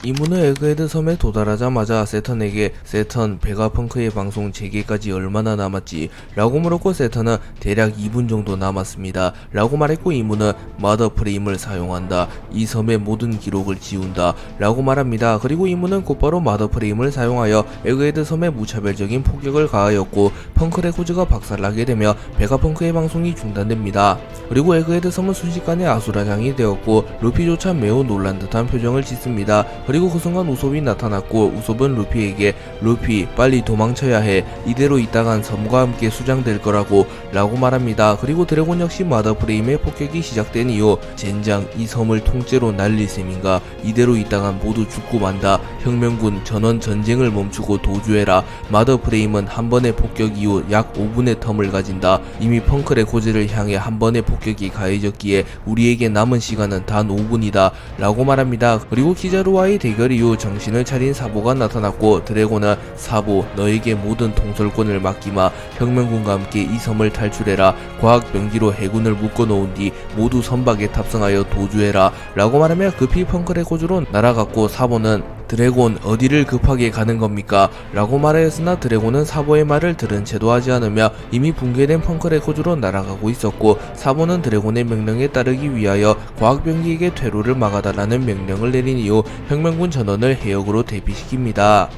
이문은 에그헤드 섬에 도달하자마자 세턴에게 세턴 베가펑크의 방송 재개까지 얼마나 남았지? 라고 물었고 세턴은 대략 2분 정도 남았습니다. 라고 말했고 이문은 마더 프레임을 사용한다. 이 섬의 모든 기록을 지운다. 라고 말합니다. 그리고 이문은 곧바로 마더 프레임을 사용하여 에그헤드 섬에 무차별적인 폭격을 가하였고 펑크 레코즈가 박살나게 되며 베가펑크의 방송이 중단됩니다. 그리고 에그헤드 섬은 순식간에 아수라장이 되었고 루피조차 매우 놀란 듯한 표정을 짓습니다. 그리고 그 순간 우솝이 나타났고 우솝은 루피에게 루피 빨리 도망쳐야 해. 이대로 있다간 섬과 함께 수장될 거라고 라고 말합니다. 그리고 드래곤 역시 마더 프레임의 폭격이 시작된 이후 젠장 이 섬을 통째로 날릴 셈인가. 이대로 있다간 모두 죽고 만다. 혁명군 전원 전쟁을 멈추고 도주해라. 마더 프레임은 한 번의 폭격 이후 약 5분의 텀을 가진다. 이미 펑크 레코즈를 향해 한 번의 폭격이 가해졌기에 우리에게 남은 시간은 단 5분이다 라고 말합니다. 그리고 키자루와의 대결 이후 정신을 차린 사보가 나타났고 드래곤은 사보 너에게 모든 통솔권을 맡기마. 혁명군과 함께 이 섬을 탈출해라. 과학병기로 해군을 묶어놓은 뒤 모두 선박에 탑승하여 도주해라 라고 말하며 급히 펑크 레코즈로 날아갔고 사보는 드래곤 어디를 급하게 가는 겁니까? 라고 말하였으나 드래곤은 사보의 말을 들은 채도 하지 않으며 이미 붕괴된 펑크 레코즈로 날아가고 있었고 사보는 드래곤의 명령에 따르기 위하여 과학병기에게 퇴로를 막아달라는 명령을 내린 이후 혁명군 전원을 해역으로 대피시킵니다.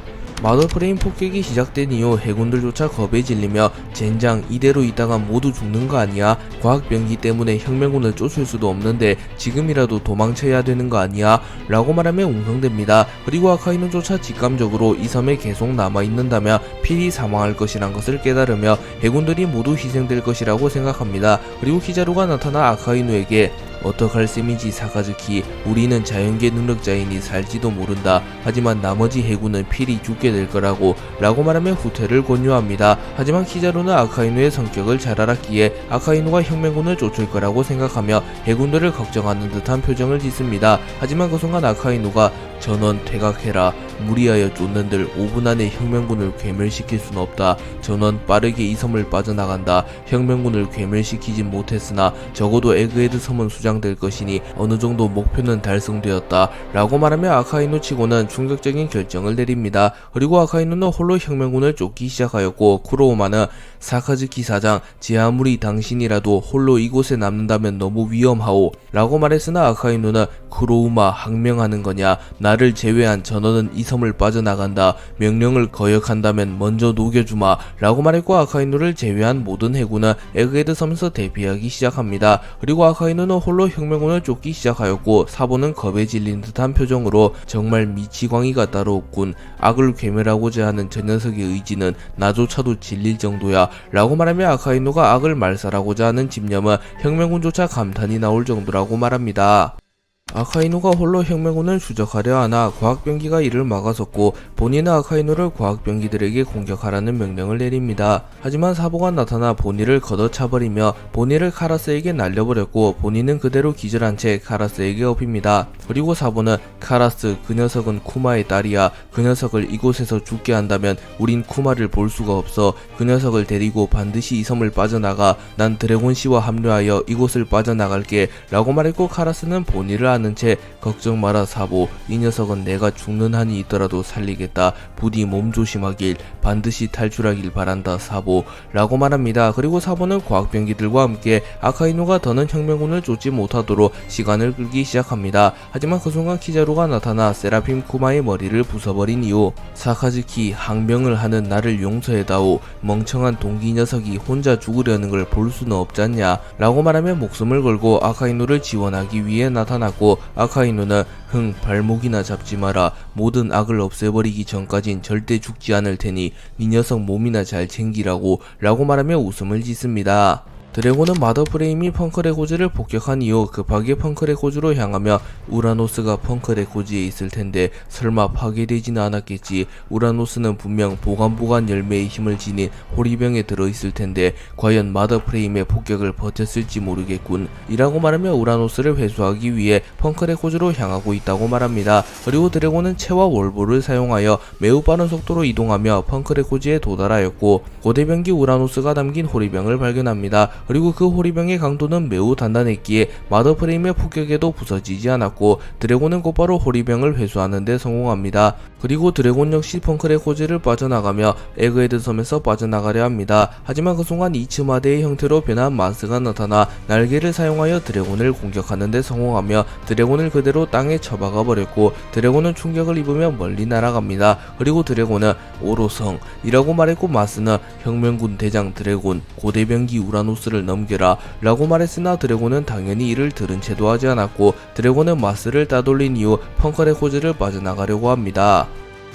마더 프레임 폭격이 시작된 이후 해군들조차 겁에 질리며 젠장 이대로 있다가 모두 죽는 거 아니야? 과학병기 때문에 혁명군을 쫓을 수도 없는데 지금이라도 도망쳐야 되는 거 아니야? 라고 말하며 웅성댑니다. 그리고 아카이누조차 직감적으로 이 섬에 계속 남아있는다며 필히 사망할 것이란 것을 깨달으며 해군들이 모두 희생될 것이라고 생각합니다. 그리고 키자루가 나타나 아카이누에게 어떡할 셈이지 사카즈키. 우리는 자연계 능력자이니 살지도 모른다. 하지만 나머지 해군은 필히 죽게 될 거라고 라고 말하며 후퇴를 권유합니다. 하지만 키자루는 아카이누의 성격을 잘 알았기에 아카이누가 혁명군을 쫓을 거라고 생각하며 해군들을 걱정하는 듯한 표정을 짓습니다. 하지만 그 순간 아카이누가 전원 퇴각해라. 무리하여 쫓는들 5분 안에 혁명군을 괴멸시킬 순 없다. 전원 빠르게 이 섬을 빠져나간다. 혁명군을 괴멸시키진 못했으나 적어도 에그헤드 섬은 수장될 것이니 어느 정도 목표는 달성되었다 라고 말하며 아카이누 치고는 충격적인 결정을 내립니다. 그리고 아카이누는 홀로 혁명군을 쫓기 시작하였고 쿠로우마는 사카즈키 사장 제 아무리 당신이라도 홀로 이곳에 남는다면 너무 위험하오 라고 말했으나 아카이누는 쿠로우마 항명하는 거냐. 나를 제외한 전원은 이 섬을 빠져나간다. 명령을 거역한다면 먼저 녹여주마 라고 말했고 아카이누를 제외한 모든 해군은 에그헤드 섬에서 대피하기 시작합니다. 그리고 아카이누는 홀로 혁명군을 쫓기 시작하였고 사보는 겁에 질린 듯한 표정으로 정말 미치광이가 따로 없군. 악을 괴멸하고자 하는 저 녀석의 의지는 나조차도 질릴 정도야 라고 말하며 아카이누가 악을 말살하고자 하는 집념은 혁명군조차 감탄이 나올 정도라고 말합니다. 아카이누가 홀로 혁명군을 추적하려 하나 과학병기가 이를 막아섰고 본인은 아카이누를 과학병기들에게 공격하라는 명령을 내립니다. 하지만 사보가 나타나 본인을 걷어차버리며 본인을 카라스에게 날려버렸고 본인은 그대로 기절한 채 카라스에게 업힙니다. 그리고 사보는 카라스 그 녀석은 쿠마의 딸이야. 그 녀석을 이곳에서 죽게 한다면 우린 쿠마를 볼 수가 없어. 그 녀석을 데리고 반드시 이 섬을 빠져나가. 난 드래곤씨와 합류하여 이곳을 빠져나갈게 라고 말했고 카라스는 본인을 아는 채 걱정 마라 사보. 이 녀석은 내가 죽는 한이 있더라도 살리겠다. 부디 몸 조심하길. 반드시 탈출하길 바란다 사보 라고 말합니다. 그리고 사보는 과학병기들과 함께 아카이누가 더는 혁명군을 쫓지 못하도록 시간을 끌기 시작합니다. 하지만 그 순간 키자루가 나타나 세라핌 쿠마의 머리를 부숴버린 이후 사카즈키 항명을 하는 나를 용서해다오. 멍청한 동기 녀석이 혼자 죽으려는 걸 볼 수는 없잖냐 라고 말하며 목숨을 걸고 아카이누를 지원하기 위해 나타났고 아카이누는 발목이나 잡지 마라. 모든 악을 없애버리기 전까진 절대 죽지 않을 테니 네 녀석 몸이나 잘 챙기라고 라고 말하며 웃음을 짓습니다. 드래곤은 마더 프레임이 펑크 레코즈를 폭격한 이후 급하게 펑크 레코즈로 향하며 우라노스가 펑크 레코즈에 있을 텐데 설마 파괴되지는 않았겠지. 우라노스는 분명 보관보관 열매의 힘을 지닌 호리병에 들어있을 텐데 과연 마더 프레임의 폭격을 버텼을지 모르겠군 이라고 말하며 우라노스를 회수하기 위해 펑크 레코즈로 향하고 있다고 말합니다. 그리고 드래곤은 채와 월보를 사용하여 매우 빠른 속도로 이동하며 펑크 레코즈에 도달하였고 고대병기 우라노스가 담긴 호리병을 발견합니다. 그리고 그 호리병의 강도는 매우 단단했기에 마더프레임의 폭격에도 부서지지 않았고 드래곤은 곧바로 호리병을 회수하는 데 성공합니다. 그리고 드래곤 역시 펑크레코즈를 빠져나가며 에그헤드 섬에서 빠져나가려 합니다. 하지만 그 순간 이츠마데의 형태로 변한 마스가 나타나 날개를 사용하여 드래곤을 공격하는 데 성공하며 드래곤을 그대로 땅에 처박아 버렸고 드래곤은 충격을 입으며 멀리 날아갑니다. 그리고 드래곤은 오로성이라고 말했고 마스는 혁명군 대장 드래곤 고대병기 우라노스를 넘겨라 라고 말했으나 드래곤은 당연히 이를 들은 채도 하지 않았고 드래곤은 마스를 따돌린 이후 펑크레코즈를 빠져나가려고 합니다.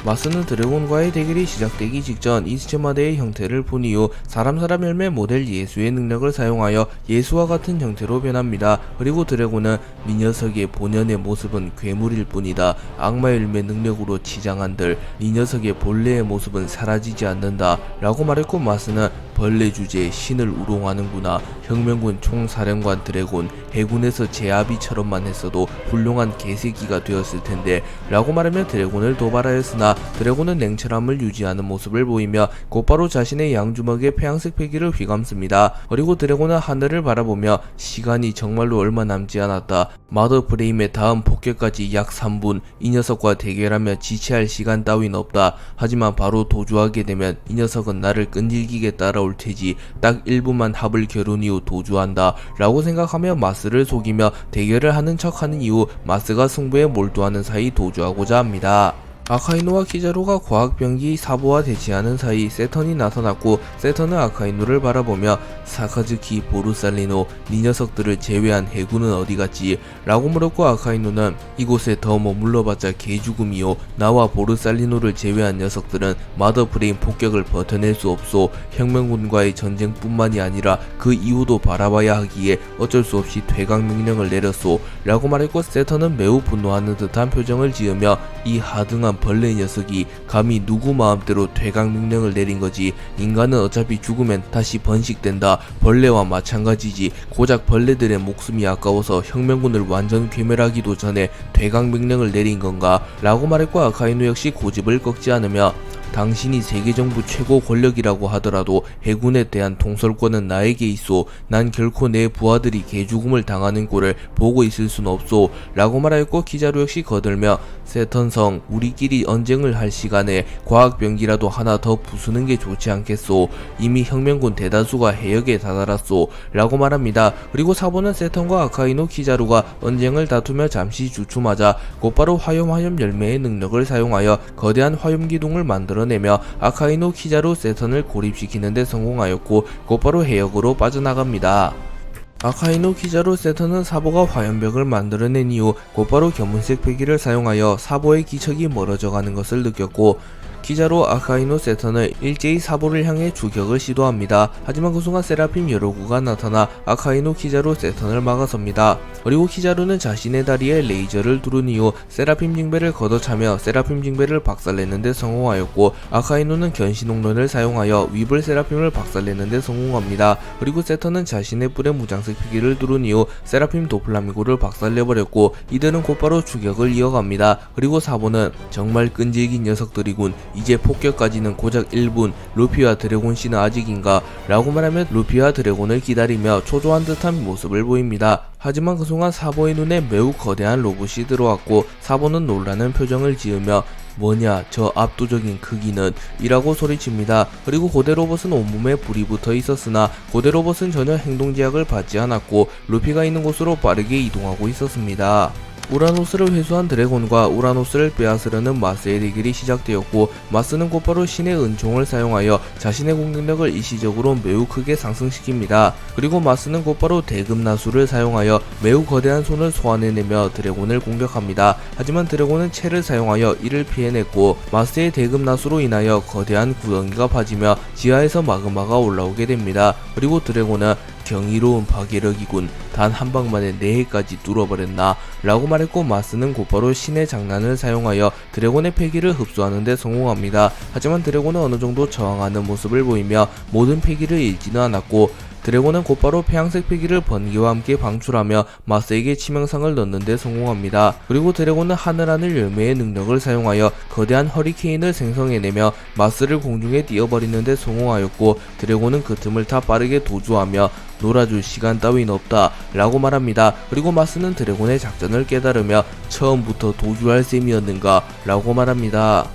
마스는 드래곤과의 대결이 시작되기 직전 이츠마데의 형태를 본 이후 사람 열매 모델 예수의 능력을 사용하여 예수와 같은 형태로 변합니다. 그리고 드래곤은 이 녀석의 본연의 모습은 괴물일 뿐이다. 악마 열매 능력으로 치장한들 이 녀석의 본래의 모습은 사라지지 않는다 라고 말했고 마스는 벌레 주제에 신을 우롱하는구나. 혁명군 총사령관 드래곤 해군에서 제아비처럼만 했어도 훌륭한 개새끼가 되었을 텐데 라고 말하며 드래곤을 도발하였으나 드래곤은 냉철함을 유지하는 모습을 보이며 곧바로 자신의 양주먹에 폐양색 패기를 휘감습니다. 그리고 드래곤은 하늘을 바라보며 시간이 정말로 얼마 남지 않았다. 마더프레임의 다음 폭격까지 약 3분. 이 녀석과 대결하며 지체할 시간 따윈 없다. 하지만 바로 도주하게 되면 이 녀석은 나를 끈질기게 따라올 테지. 딱 1분만 합을 겨룬 이후 도주한다 라고 생각하며 마스를 속이며 대결을 하는 척하는 이후 마스가 승부에 몰두하는 사이 도주하고자 합니다. 아카이누와 키자루가 과학병기 사보와 대치하는 사이 세턴이 나타났고 세턴은 아카이누를 바라보며 사카즈키 보르살리노 니 녀석들을 제외한 해군은 어디갔지? 라고 물었고 아카이누는 이곳에 더 머물러봤자 개죽음이요. 나와 보르살리노를 제외한 녀석들은 마더프레임 폭격을 버텨낼 수 없소. 혁명군과의 전쟁뿐만이 아니라 그 이후도 바라봐야 하기에 어쩔 수 없이 퇴각 명령을 내렸소. 라고 말했고 세턴은 매우 분노하는 듯한 표정을 지으며 이 하등한 벌레 녀석이 감히 누구 마음대로 퇴각 명령을 내린 거지. 인간은 어차피 죽으면 다시 번식된다. 벌레와 마찬가지지. 고작 벌레들의 목숨이 아까워서 혁명군을 완전 괴멸하기도 전에 퇴각 명령을 내린 건가? 라고 말했고 아카이누 역시 고집을 꺾지 않으며 당신이 세계정부 최고 권력이라고 하더라도 해군에 대한 통솔권은 나에게 있소. 난 결코 내 부하들이 개죽음을 당하는 꼴을 보고 있을 순 없소. 라고 말하였고 키자루 역시 거들며 세턴성 우리끼리 언쟁을 할 시간에 과학병기라도 하나 더 부수는 게 좋지 않겠소. 이미 혁명군 대다수가 해역에 다다랐소. 라고 말합니다. 그리고 사보는 세턴과 아카이누 키자루가 언쟁을 다투며 잠시 주춤하자 곧바로 화염 열매의 능력을 사용하여 거대한 화염기둥을 만들어내며 아카이누 키자루 세턴을 고립시키는 데 성공하였고 곧바로 해역으로 빠져나갑니다. 아카이누 키자루 세턴은 사보가 화염벽을 만들어낸 이후 곧바로 견문색 패기를 사용하여 사보의 기척이 멀어져 가는 것을 느꼈고 키자루 아카이누 세턴을 일제히 사보를 향해 추격을 시도합니다. 하지만 그 순간 세라핌 여로구가 나타나 아카이누 키자루 세턴을 막아섭니다. 그리고 키자루는 자신의 다리에 레이저를 두른 이후 세라핌 징배를 걷어차며 세라핌 징배를 박살내는 데 성공하였고 아카이누는 견시농론을 사용하여 위블 세라핌을 박살내는 데 성공합니다. 그리고 세턴은 자신의 뿔에 무장색 피기를 두른 이후 세라핌 도플라밍고를 박살내버렸고 이들은 곧바로 추격을 이어갑니다. 그리고 사보는 정말 끈질긴 녀석들이군. 이제 폭격까지는 고작 1분. 루피와 드래곤씨는 아직인가? 라고 말하며 루피와 드래곤을 기다리며 초조한 듯한 모습을 보입니다. 하지만 그 순간 사보의 눈에 매우 거대한 로봇이 들어왔고 사보는 놀라는 표정을 지으며 뭐냐 저 압도적인 크기는 이라고 소리칩니다. 그리고 고대 로봇은 온몸에 불이 붙어 있었으나 고대 로봇은 전혀 행동 제약을 받지 않았고 루피가 있는 곳으로 빠르게 이동하고 있었습니다. 우라노스를 회수한 드래곤과 우라노스를 빼앗으려는 마스의 대결이 시작되었고 마스는 곧바로 신의 은총을 사용하여 자신의 공격력을 일시적으로 매우 크게 상승시킵니다. 그리고 마스는 곧바로 대금나수를 사용하여 매우 거대한 손을 소환해내며 드래곤을 공격합니다. 하지만 드래곤은 채를 사용하여 이를 피해냈고 마스의 대금나수로 인하여 거대한 구덩이가 파지며 지하에서 마그마가 올라오게 됩니다. 그리고 드래곤은 경이로운 파괴력이군. 단 한 방만에 내 해까지 뚫어버렸나? 라고 말했고 마스는 곧바로 신의 장난을 사용하여 드래곤의 패기를 흡수하는 데 성공합니다. 하지만 드래곤은 어느 정도 저항하는 모습을 보이며 모든 패기를 잃지는 않았고 드래곤은 곧바로 폐양색 패기를 번개와 함께 방출하며 마스에게 치명상을 넣는 데 성공합니다. 그리고 드래곤은 하늘하늘 열매의 능력을 사용하여 거대한 허리케인을 생성해내며 마스를 공중에 띄어버리는 데 성공하였고 드래곤은 그 틈을 타 빠르게 도주하며 놀아줄 시간 따윈 없다 라고 말합니다. 그리고 마스는 드래곤의 작전을 깨달으며 처음부터 도주할 셈이었는가 라고 말합니다.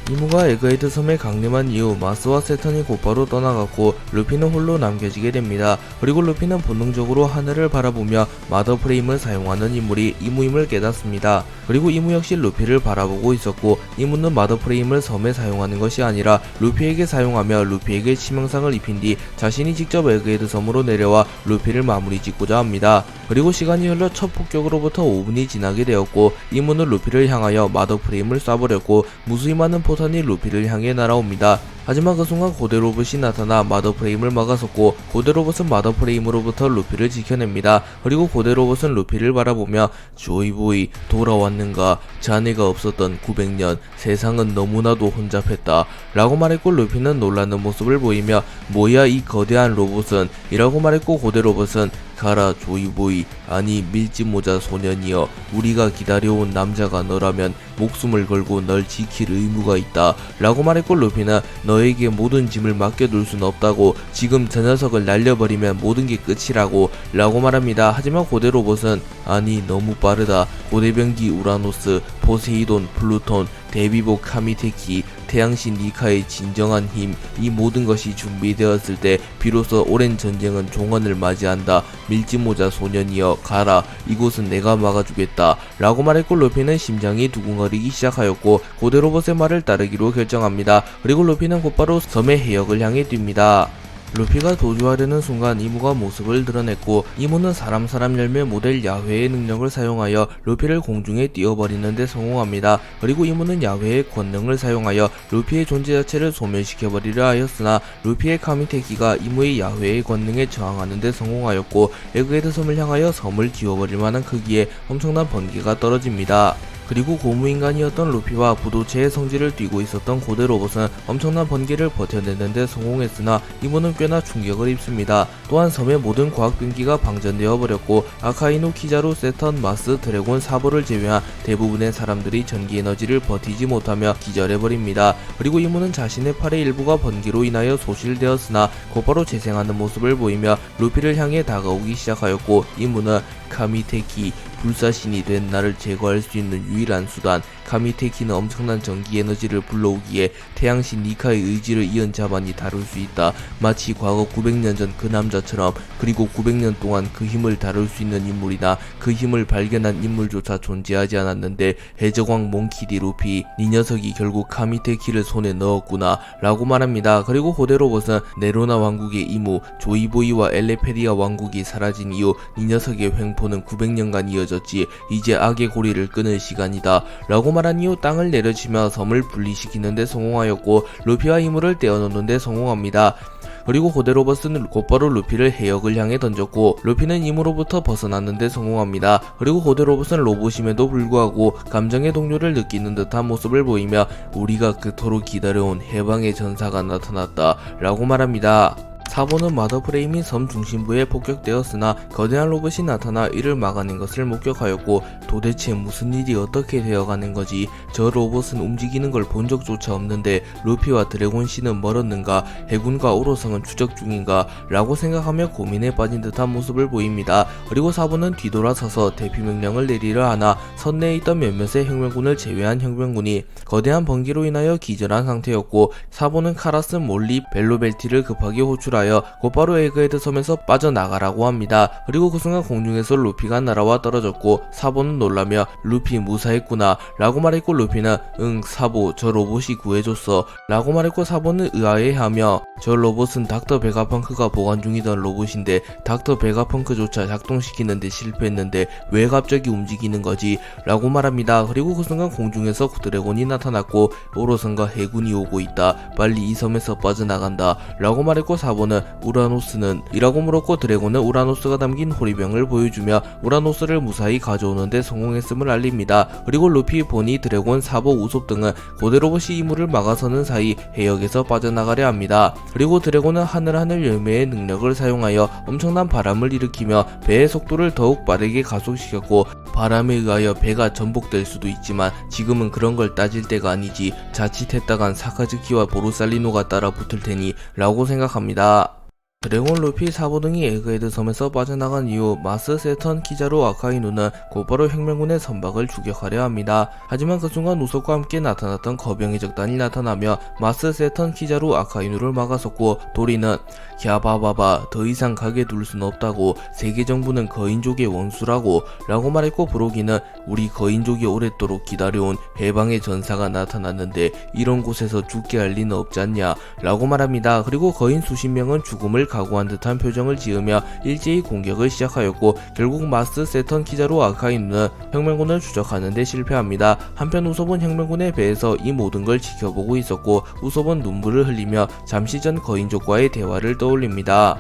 이무가 에그헤드 섬에 강림한 이후 마스와 세턴이 곧바로 떠나갔고 루피는 홀로 남겨지게 됩니다. 그리고 루피는 본능적으로 하늘을 바라보며 마더 프레임을 사용하는 인물이 이무임을 깨닫습니다. 그리고 이무 역시 루피를 바라보고 있었고 이무는 마더 프레임을 섬에 사용하는 것이 아니라 루피에게 사용하며 루피에게 치명상을 입힌 뒤 자신이 직접 에그헤드 섬으로 내려와 루피를 마무리 짓고자 합니다. 그리고 시간이 흘러 첫 폭격으로부터 5분이 지나게 되었고 이무는 루피를 향하여 마더 프레임을 쏴버렸고 무수히 많은 포탄이 루피를 향해 날아옵니다. 하지만 그 순간 고대 로봇이 나타나 마더 프레임을 막아섰고 고대 로봇은 마더 프레임으로부터 루피를 지켜냅니다. 그리고 고대 로봇은 루피를 바라보며 조이보이 돌아왔는가? 자네가 없었던 900년 세상은 너무나도 혼잡했다 라고 말했고 루피는 놀라는 모습을 보이며 뭐야 이 거대한 로봇은? 이라고 말했고 고대 로봇은 가라 조이보이 아니 밀짚모자 소년이여 우리가 기다려온 남자가 너라면 목숨을 걸고 널 지킬 의무가 있다 라고 말했고 루피는 너에게 모든 짐을 맡겨둘 순 없다고 지금 저 녀석을 날려버리면 모든 게 끝이라고 라고 말합니다. 하지만 고대 로봇은 아니 너무 빠르다 고대병기 우라노스 포세이돈 플루톤 대비복 카미테키 태양신 니카의 진정한 힘 이 모든 것이 준비되었을 때 비로소 오랜 전쟁은 종언을 맞이한다 밀짚모자 소년이여 가라 이곳은 내가 막아주겠다 라고 말했고 루피는 심장이 두근거리기 시작하였고 고대 로봇의 말을 따르기로 결정합니다. 그리고 루피는 곧바로 섬의 해역을 향해 뜁니다. 루피가 도주하려는 순간 이무가 모습을 드러냈고 이무는 사람 열매 모델 야훼의 능력을 사용하여 루피를 공중에 띄워버리는 데 성공합니다. 그리고 이무는 야훼의 권능을 사용하여 루피의 존재 자체를 소멸시켜버리려 하였으나 루피의 카미테키가 이무의 야훼의 권능에 저항하는 데 성공하였고 에그헤드 섬을 향하여 섬을 지워버릴 만한 크기의 엄청난 번개가 떨어집니다. 그리고 고무인간이었던 루피와 부도체의 성질을 띠고 있었던 고대 로봇은 엄청난 번개를 버텨내는데 성공했으나 이무는 꽤나 충격을 입습니다. 또한 섬의 모든 과학병기가 방전되어 버렸고 아카이누, 키자루, 세턴, 마스, 드래곤, 사보를 제외한 대부분의 사람들이 전기에너지를 버티지 못하며 기절해버립니다. 그리고 이무는 자신의 팔의 일부가 번개로 인하여 소실되었으나 곧바로 재생하는 모습을 보이며 루피를 향해 다가오기 시작하였고 이무는 카미테키 불사신이 된 나를 제거할 수 있는 유일한 수단 카미테키는 엄청난 전기 에너지를 불러오기에 태양신 니카의 의지를 이은 자만이 다룰 수 있다. 마치 과거 900년 전 그 남자처럼 그리고 900년 동안 그 힘을 다룰 수 있는 인물이나 그 힘을 발견한 인물조차 존재하지 않았는데 해적왕 몽키디 루피 이 녀석이 결국 카미테키를 손에 넣었구나 라고 말합니다. 그리고 고대 로봇은 네로나 왕국의 이무 조이보이와 엘레페리아 왕국이 사라진 이후 이 녀석의 횡포는 900년간 이어졌지 이제 악의 고리를 끊을 시간이다 라고 말한 이후 땅을 내려치며 섬을 분리시키는 데 성공하였고 루피와 이무를 떼어놓는 데 성공합니다. 그리고 고대 로봇은 곧바로 루피를 해역을 향해 던졌고 루피는 이무로부터 벗어나는 데 성공합니다. 그리고 고대 로봇은 로봇임에도 불구하고 감정의 동요를 느끼는 듯한 모습을 보이며 우리가 그토록 기다려온 해방의 전사가 나타났다 라고 말합니다. 사보는 마더 프레임이 섬 중심부에 폭격되었으나 거대한 로봇이 나타나 이를 막아낸 것을 목격하였고 도대체 무슨 일이 어떻게 되어가는 거지? 저 로봇은 움직이는 걸 본 적조차 없는데 루피와 드래곤씨는 멀었는가? 해군과 오로성은 추적 중인가? 라고 생각하며 고민에 빠진 듯한 모습을 보입니다. 그리고 사보는 뒤돌아서서 대피 명령을 내리려 하나 선내에 있던 몇몇의 혁명군을 제외한 혁명군이 거대한 번개로 인하여 기절한 상태였고 사보는 카라스, 몰리, 벨로벨티를 급하게 호출하여 곧바로 에그헤드 섬에서 빠져나가라고 합니다. 그리고 그 순간 공중에서 루피가 날아와 떨어졌고 사보는 놀라며 루피 무사했구나 라고 말했고 루피는 응 사보 저 로봇이 구해줬어 라고 말했고 사보는 의아해하며 저 로봇은 닥터 베가펑크가 보관 중이던 로봇인데 닥터 베가펑크조차 작동시키는데 실패했는데 왜 갑자기 움직이는 거지 라고 말합니다. 그리고 그 순간 공중에서 드래곤이 나타났고 오로선과 해군이 오고 있다 빨리 이 섬에서 빠져나간다 라고 말했고 사보는 드래곤은 우라노스는 이라고 물었고, 드래곤은 우라노스가 담긴 호리병을 보여주며 우라노스를 무사히 가져오는데 성공했음을 알립니다. 그리고 루피, 보니, 드래곤, 사보, 우솝 등은 고대 로봇이 이물을 막아서는 사이 해역에서 빠져나가려 합니다. 그리고 드래곤은 하늘 열매의 능력을 사용하여 엄청난 바람을 일으키며 배의 속도를 더욱 빠르게 가속시켰고, 바람에 의하여 배가 전복될 수도 있지만 지금은 그런 걸 따질 때가 아니지, 자칫했다간 사카즈키와 보루살리노가 따라 붙을 테니 라고 생각합니다. 드래곤, 루피, 사보 등이 에그헤드 섬에서 빠져나간 이후 마스, 세턴, 키자루, 아카이누는 곧바로 혁명군의 선박을 추격하려 합니다. 하지만 그 순간 우솝과 함께 나타났던 거병의 적단이 나타나며 마스, 세턴, 키자루, 아카이누를 막아섰고, 도리는 갸바바바 더 이상 가게 둘 순 없다고, 세계 정부는 거인족의 원수라고 라고 말했고, 브로기는 우리 거인족이 오랫도록 기다려온 해방의 전사가 나타났는데 이런 곳에서 죽게 할 리는 없지 않냐 라고 말합니다. 그리고 거인 수십 명은 죽음을 각오한 듯한 표정을 지으며 일제히 공격을 시작하였고, 결국 마스, 세턴, 키자루, 아카이누는 혁명군을 추적하는 데 실패합니다. 한편 우솝은 혁명군의 배에서 이 모든 걸 지켜보고 있었고, 우솝은 눈물을 흘리며 잠시 전 거인족과의 대화를 떠올립니다.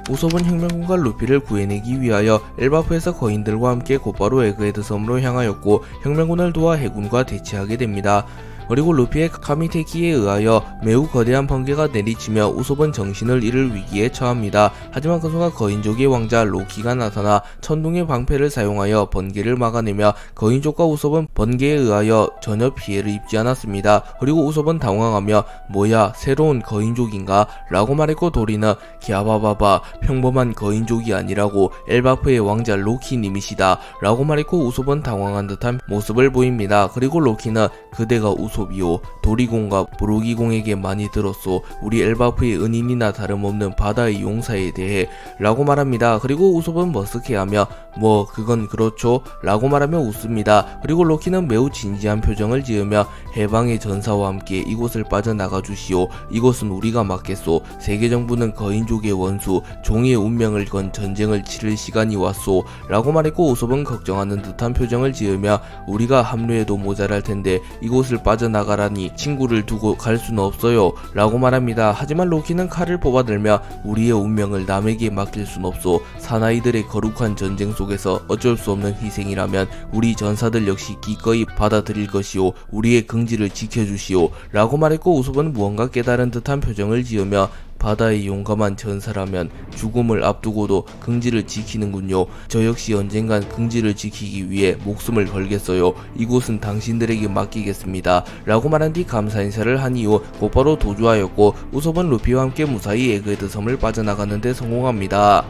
우솝은 혁명군과 루피를 구해내기 위하여 엘바프에서 거인들과 함께 곧바로 에그헤드 섬으로 향하였고, 혁명군을 도와 해군과 대치하게 됩니다. 그리고 루피의 카미테키에 의하여 매우 거대한 번개가 내리치며 우솝은 정신을 잃을 위기에 처합니다. 하지만 그 순간 거인족의 왕자 로키가 나타나 천둥의 방패를 사용하여 번개를 막아내며 거인족과 우솝은 번개에 의하여 전혀 피해를 입지 않았습니다. 그리고 우솝은 당황하며 뭐야, 새로운 거인족인가? 라고 말했고, 도리는 갸바바바 평범한 거인족이 아니라고 엘바프의 왕자 로키님이시다 라고 말했고, 우솝은 당황한 듯한 모습을 보입니다. 그리고 로키는 그대가 우솝이요, 도리공과 브로기공에게 많이 들었소. 우리 엘바프의 은인이나 다름없는 바다의 용사에 대해 라고 말합니다. 그리고 우솝은 머쓱해하며 뭐 그건 그렇죠 라고 말하며 웃습니다. 그리고 로키는 매우 진지한 표정을 지으며 해방의 전사와 함께 이곳을 빠져나가 주시오. 이곳은 우리가 맡겠소. 세계정부는 거인족의 원수, 종의 운명을 건 전쟁을 치를 시간이 왔소 라고 말했고, 우솝은 걱정하는 듯한 표정을 지으며 우리가 합류해도 모자랄 텐데 이곳을 빠져나가라니 친구를 두고 갈 수는 없어요 라고 말합니다. 하지만 로키는 칼을 뽑아들며 우리의 운명을 남에게 맡길 순 없소. 사나이들의 거룩한 전쟁 속에서 어쩔 수 없는 희생이라면 우리 전사들 역시 기꺼이 받아들일 것이오. 우리의 긍지를 지켜주시오 라고 말했고, 우솝은 무언가 깨달은 듯한 표정을 지으며 바다의 용감한 전사라면 죽음을 앞두고도 긍지를 지키는군요. 저 역시 언젠간 긍지를 지키기 위해 목숨을 걸겠어요. 이곳은 당신들에게 맡기겠습니다 라고 말한 뒤 감사 인사를 한 이후 곧바로 도주하였고, 우솝은 루피와 함께 무사히 에그헤드 섬을 빠져나가는 데 성공합니다.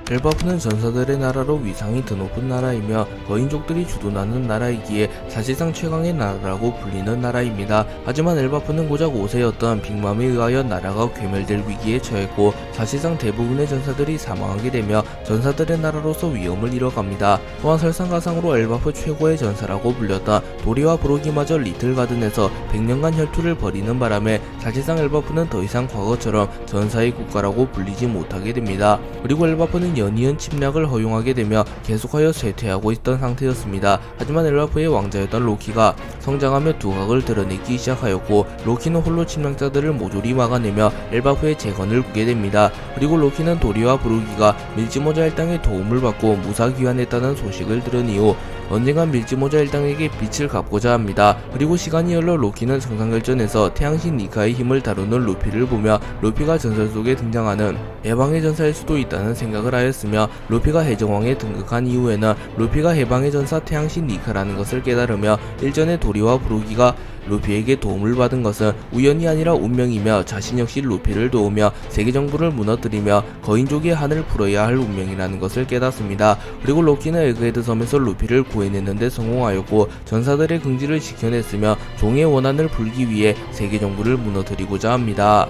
엘바프는 전사들의 나라로 위상이 드높은 나라이며 거인족들이 주둔하는 나라이기에 사실상 최강의 나라라고 불리는 나라입니다. 하지만 엘바프는 고작 5세였던 빅맘에 의하여 나라가 괴멸될 위기에 처했고, 사실상 대부분의 전사들이 사망하게 되며 전사들의 나라로서 위엄을 잃어갑니다. 또한 설상가상으로 엘바프 최고의 전사라고 불렸던 도리와 브로기마저 리틀가든에서 100년간 혈투를 벌이는 바람에 사실상 엘바프는 더 이상 과거처럼 전사의 국가라고 불리지 못하게 됩니다. 그리고 엘바프는 연이은 침략을 허용하게 되며 계속하여 쇠퇴하고 있던 상태였습니다. 하지만 엘바프의 왕자였던 로키가 성장하며 두각을 드러내기 시작하였고, 로키는 홀로 침략자들을 모조리 막아내며 엘바프의 재건을 꾸게 됩니다. 그리고 로키는 도리와 브루기가 밀지모자 일당의 도움을 받고 무사 귀환했다는 소식을 들은 이후 언젠간 밀지모자 일당에게 빛을 갚고자 합니다. 그리고 시간이 흘러 로키는 성상결전에서 태양신 니카의 힘을 다루는 루피를 보며 루피가 전설 속에 등장하는 해방의 전사일 수도 있다는 생각을 하였으며, 루피가 해적왕에 등극한 이후에는 루피가 해방의 전사 태양신 니카라는 것을 깨달으며 일전에 도리와 브루기가 루피에게 도움을 받은 것은 우연이 아니라 운명이며 자신 역시 루피를 도우며 세계정부를 무너뜨리며 거인족의 한을 풀어야 할 운명이라는 것을 깨닫습니다. 그리고 로키는 에그헤드 섬에서 루피를 구해내는데 성공하였고, 전사들의 긍지를 지켜냈으며 종의 원한을 풀기 위해 세계정부를 무너뜨리고자 합니다.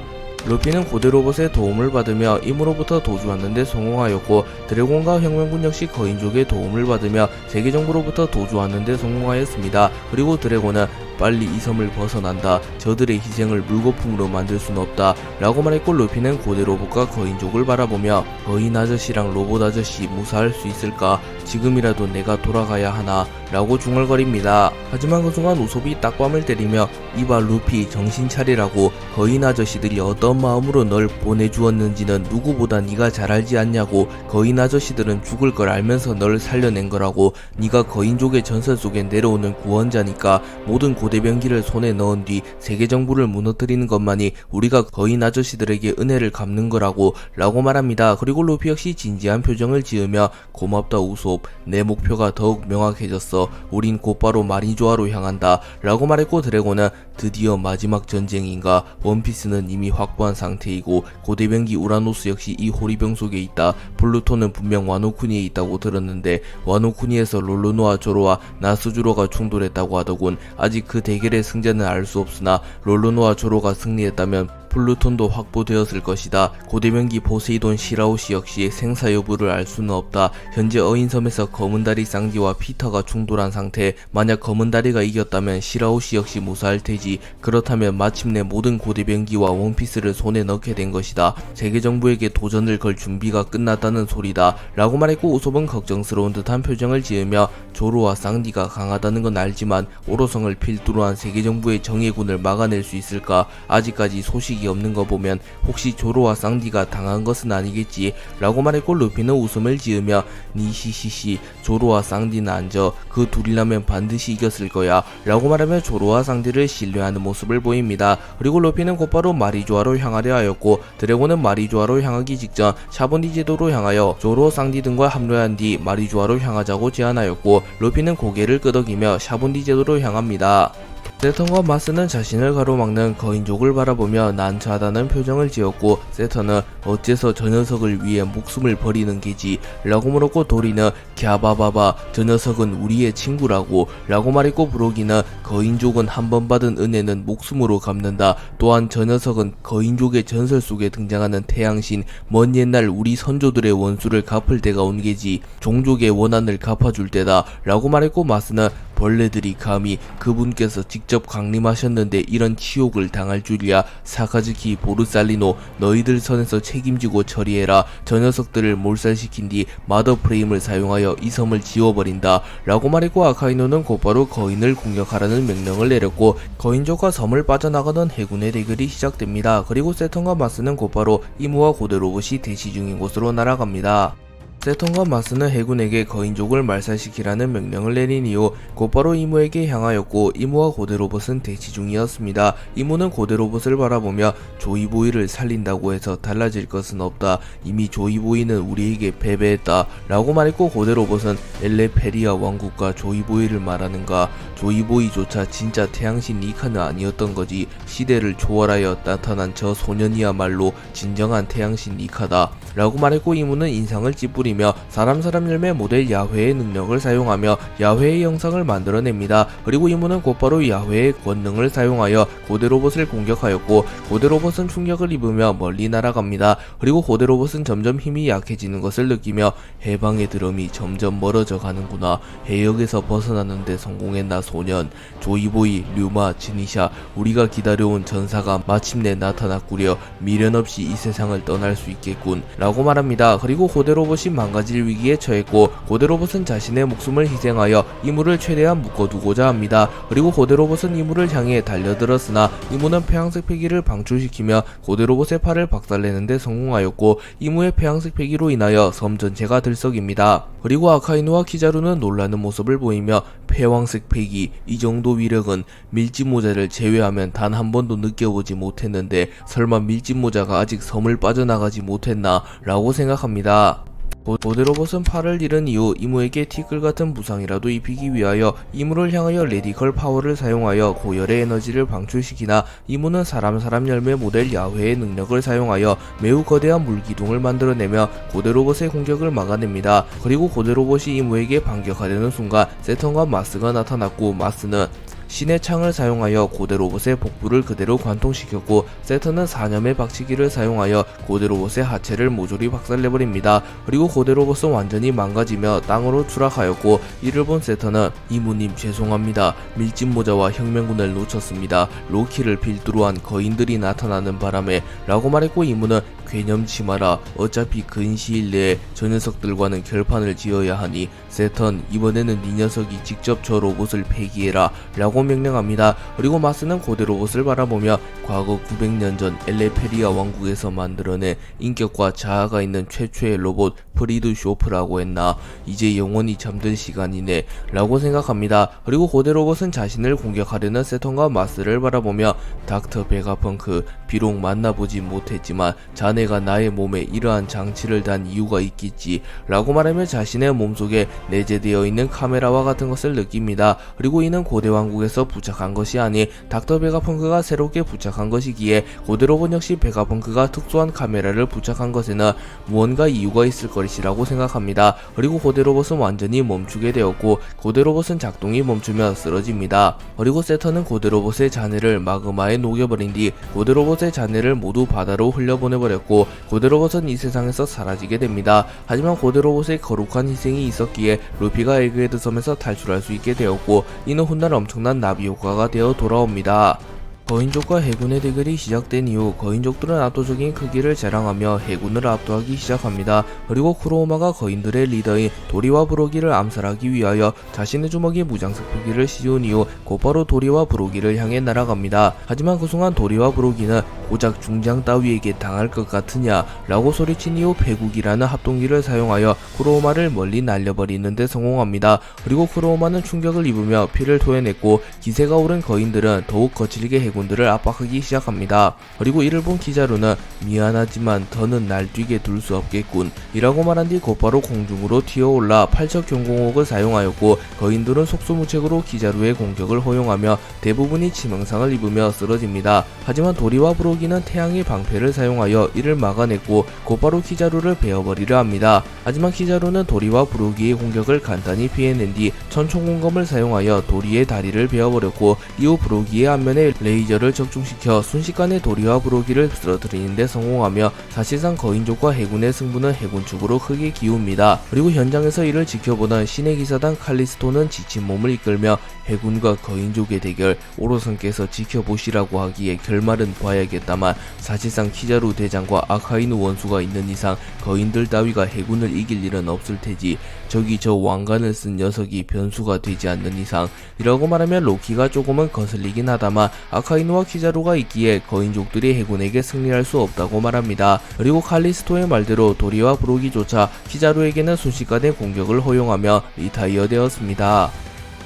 루피는 고대 로봇의 도움을 받으며 임으로부터 도주하는데 성공하였고, 드래곤과 혁명군 역시 거인족의 도움을 받으며 세계정부로부터 도주하는데 성공하였습니다. 그리고 드래곤은 빨리 이 섬을 벗어난다. 저들의 희생을 물거품으로 만들 순 없다. 라고 말했고 루피는 고대 로봇과 거인족을 바라보며 거인 아저씨랑 로봇 아저씨 무사할 수 있을까? 지금이라도 내가 돌아가야 하나? 라고 중얼거립니다. 하지만 그 순간 우솝이 딱밤을 때리며 이봐 루피 정신 차리라고. 거인 아저씨들이 어떤 마음으로 널 보내주었는지는 누구보다 네가 잘 알지 않냐고. 거인 아저씨들은 죽을 걸 알면서 널 살려낸 거라고. 네가 거인족의 전설 속에 내려오는 구원자니까. 모든 고대병기를 손에 넣은 뒤 세계 정부를 무너뜨리는 것만이 우리가 거인 아저씨들에게 은혜를 갚는 거라고. 라고 말합니다. 그리고 루피 역시 진지한 표정을 지으며 고맙다 우솝. 내 목표가 더욱 명확해졌어. 우린 곧바로 마리조아로 향한다. 라고 말했고 드래곤은 드디어 마지막 전쟁인가? 원피스는 이미 확보한 상태이고 고대병기 우라노스 역시 이 호리병 속에 있다. 플루토는 분명 와노쿠니에 있다고 들었는데 와노쿠니에서 롤로노와 조로와 나스주로가 충돌했다고 하더군. 아직 그 대결의 승자는 알 수 없으나 롤로노와 조로가 승리했다면 플루톤도 확보되었을 것이다. 고대병기 포세이돈 시라우시 역시 생사 여부를 알 수는 없다. 현재 어인섬에서 검은다리 쌍디와 피터가 충돌한 상태. 만약 검은다리가 이겼다면 시라우시 역시 무사할 테지. 그렇다면 마침내 모든 고대병기와 원피스를 손에 넣게 된 것이다. 세계정부에게 도전을 걸 준비가 끝났다는 소리다. 라고 말했고 우솝은 걱정스러운 듯한 표정을 지으며 조로와 쌍디가 강하다는 건 알지만 오로성을 필두로 한 세계정부의 정예군을 막아낼 수 있을까? 아직까지 소식이 없는 거 보면 혹시 조로와 쌍디가 당한 것은 아니겠지. 라고 말했고 루피는 웃음을 지으며 니시시시 조로와 쌍디는 앉아. 그 둘이라면 반드시 이겼을 거야. 라고 말하며 조로와 쌍디를 신뢰하는 모습을 보입니다. 그리고 루피는 곧바로 마리조아로 향하려 하였고 드래곤은 마리조아로 향하기 직전 샤본디 제도로 향하여 조로 쌍디 등과 합류한 뒤 마리조아로 향하자고 제안하였고 루피는 고개를 끄덕이며 샤본디 제도로 향합니다. 세턴과 마스는 자신을 가로막는 거인족을 바라보며 난처하다는 표정을 지었고 세턴은 어째서 저 녀석을 위해 목숨을 버리는 게지? 라고 물었고 도리는 갸바바바 저 녀석은 우리의 친구라고. 라고 말했고 브로기는 거인족은 한 번 받은 은혜는 목숨으로 갚는다. 또한 저 녀석은 거인족의 전설 속에 등장하는 태양신 먼 옛날 우리 선조들의 원수를 갚을 때가 온 게지. 종족의 원한을 갚아줄 때다. 라고 말했고 마스는 벌레들이 감히 그분께서 직접 강림하셨는데 이런 치욕을 당할 줄이야. 사카즈키 보르살리노 너희들 선에서 책임지고 처리해라. 저 녀석들을 몰살시킨 뒤 마더 프레임을 사용하여 이 섬을 지워버린다. 라고 말했고 아카이노는 곧바로 거인을 공격하라는 명령을 내렸고 거인족과 섬을 빠져나가던 해군의 대결이 시작됩니다. 그리고 세턴과 마스는 곧바로 이무와 고대 로봇이 대치 중인 곳으로 날아갑니다. 세턴과 마스는 해군에게 거인족을 말살시키라는 명령을 내린 이후 곧바로 이무에게 향하였고 이무와 고대 로봇은 대치 중이었습니다. 이무는 고대 로봇을 바라보며 조이보이를 살린다고 해서 달라질 것은 없다. 이미 조이보이는 우리에게 패배했다. 라고 말했고 고대 로봇은 엘레페리아 왕국과 조이보이를 말하는가? 조이보이조차 진짜 태양신 니카는 아니었던 거지. 시대를 초월하여 나타난 저 소년이야말로 진정한 태양신 니카다. 라고 말했고 이무는 인상을 찌푸리며 사람 열매 모델 야훼의 능력을 사용하며 야훼의 영상을 만들어냅니다. 그리고 이무는 곧바로 야훼의 권능을 사용하여 고대 로봇을 공격하였고 고대 로봇은 충격을 입으며 멀리 날아갑니다. 그리고 고대 로봇은 점점 힘이 약해지는 것을 느끼며 해방의 드럼이 점점 멀어져 가는구나. 해역에서 벗어나는데 성공했나 소년. 조이보이, 류마, 지니샤 우리가 기다려온 전사가 마침내 나타났구려. 미련 없이 이 세상을 떠날 수 있겠군. 라고 말합니다. 그리고 고대 로봇이 망가질 위기에 처했고 고대 로봇은 자신의 목숨을 희생하여 이무를 최대한 묶어두고자 합니다. 그리고 고대 로봇은 이무를 향해 달려들었으나 이무는 폐왕색 폐기를 방출시키며 고대 로봇의 팔을 박살내는데 성공하였고 이무의 폐왕색 폐기로 인하여 섬 전체가 들썩입니다. 그리고 아카이누와 키자루는 놀라는 모습을 보이며 폐왕색 폐기 이 정도 위력은 밀짚모자를 제외하면 단 한 번도 느껴보지 못했는데 설마 밀짚모자가 아직 섬을 빠져나가지 못했나 라고 생각합니다. 고대 로봇은 팔을 잃은 이후 이무에게 티끌 같은 부상이라도 입히기 위하여 이무를 향하여 레디컬 파워를 사용하여 고열의 에너지를 방출시키나 이무는 사람 열매 모델 야훼의 능력을 사용하여 매우 거대한 물기둥을 만들어내며 고대 로봇의 공격을 막아냅니다. 그리고 고대 로봇이 이무에게 반격하려는 순간 세턴과 마스가 나타났고 마스는 신의 창을 사용하여 고대 로봇의 복부를 그대로 관통시켰고 세턴은 사념의 박치기를 사용하여 고대 로봇의 하체를 모조리 박살내버립니다. 그리고 고대 로봇은 완전히 망가지며 땅으로 추락하였고 이를 본 세턴은 이모님 죄송합니다. 밀짚 모자와 혁명군을 놓쳤습니다. 로키를 필두로 한 거인들이 나타나는 바람에 라고 말했고 이모는 괴념치 마라. 어차피 근 시일 내에 저 녀석들과는 결판을 지어야 하니 세턴 이번에는 네 녀석이 직접 저 로봇을 폐기해라 라고 명령합니다. 그리고 마스는 고대 로봇을 바라보며 과거 900년 전 엘레페리아 왕국에서 만들어낸 인격과 자아가 있는 최초의 로봇 프리드 쇼프라고 했나. 이제 영원히 잠든 시간이네 라고 생각합니다. 그리고 고대 로봇은 자신을 공격하려는 세턴과 마스를 바라보며 닥터 베가펑크, 비록 만나보지 못했지만 자네가 나의 몸에 이러한 장치를 단 이유가 있겠지 라고 말하며 자신의 몸속에 내재되어 있는 카메라와 같은 것을 느낍니다. 그리고 이는 고대 왕국에서 부착한 것이 아닌 닥터 베가펑크가 새롭게 부착한 것이기에 고대 로봇 역시 베가펑크가 특수한 카메라를 부착한 것에는 무언가 이유가 있을 것이라고 생각합니다. 그리고 고대 로봇은 완전히 멈추게 되었고 고대 로봇은 작동이 멈추며 쓰러집니다. 그리고 세턴은 고대 로봇의 잔해를 마그마에 녹여버린 뒤 고대 로봇의 잔해를 모두 바다로 흘려보내버렸고 고대 로봇은 이 세상에서 사라지게 됩니다. 하지만 고대 로봇의 거룩한 희생이 있었기에 루피가 에그헤드 섬에서 탈출할 수 있게 되었고 이는 훗날 엄청난 나비 효과가 되어 돌아옵니다. 거인족과 해군의 대결이 시작된 이후 거인족들은 압도적인 크기를 자랑하며 해군을 압도하기 시작합니다. 그리고 쿠로우마가 거인들의 리더인 도리와 브로기를 암살하기 위하여 자신의 주먹에 무장색 표기를 씌운 이후 곧바로 도리와 브로기를 향해 날아갑니다. 하지만 그 순간 도리와 브로기는 고작 중장 따위에게 당할 것 같으냐 라고 소리친 이후 패국이라는 합동기를 사용하여 쿠로우마를 멀리 날려버리는 데 성공합니다. 그리고 쿠로우마는 충격을 입으며 피를 토해냈고 기세가 오른 거인들은 더욱 거칠게 해군들을 압박하기 시작합니다. 그리고 이를 본 키자루는 미안하지만 더는 날뛰게 둘 수 없겠군 이라고 말한 뒤 곧바로 공중으로 튀어올라 팔척 경공옥을 사용하였고 거인들은 속수무책으로 키자루의 공격을 허용하며 대부분이 치명상을 입으며 쓰러집니다. 하지만 도리와 브로기는 태양의 방패를 사용하여 이를 막아냈고 곧바로 키자루를 베어버리려 합니다. 하지만 키자루는 도리와 브로기의 공격을 간단히 피해낸 뒤 천총공검을 사용하여 도리의 다리를 베어버렸고 이후 브로기의 안면에 레이저를 적중시켜 순식간에 도리와 브로기를 쓰러뜨리는 데 성공하며 사실상 거인족과 해군의 승부는 해군 측으로 크게 기웁니다. 그리고 현장에서 이를 지켜보던 신의 기사단 칼리스토는 지친 몸을 이끌며 해군과 거인족의 대결 오로선께서 지켜보시라고 하기에 결말은 봐야겠다만 사실상 키자루 대장과 아카이누 원수가 있는 이상 거인들 따위가 해군을 이길 일은 없을 테지. 저기 저 왕관을 쓴 녀석이 변수가 되지 않는 이상 이라고 말하면 로키가 조금은 거슬리긴 하다만 아카이누와 키자루가 있기에 거인족들이 해군에게 승리할 수 없다고 말합니다. 그리고 칼리스토의 말대로 도리와 브로기조차 키자루에게는 순식간에 공격을 허용하며 리타이어 되었습니다.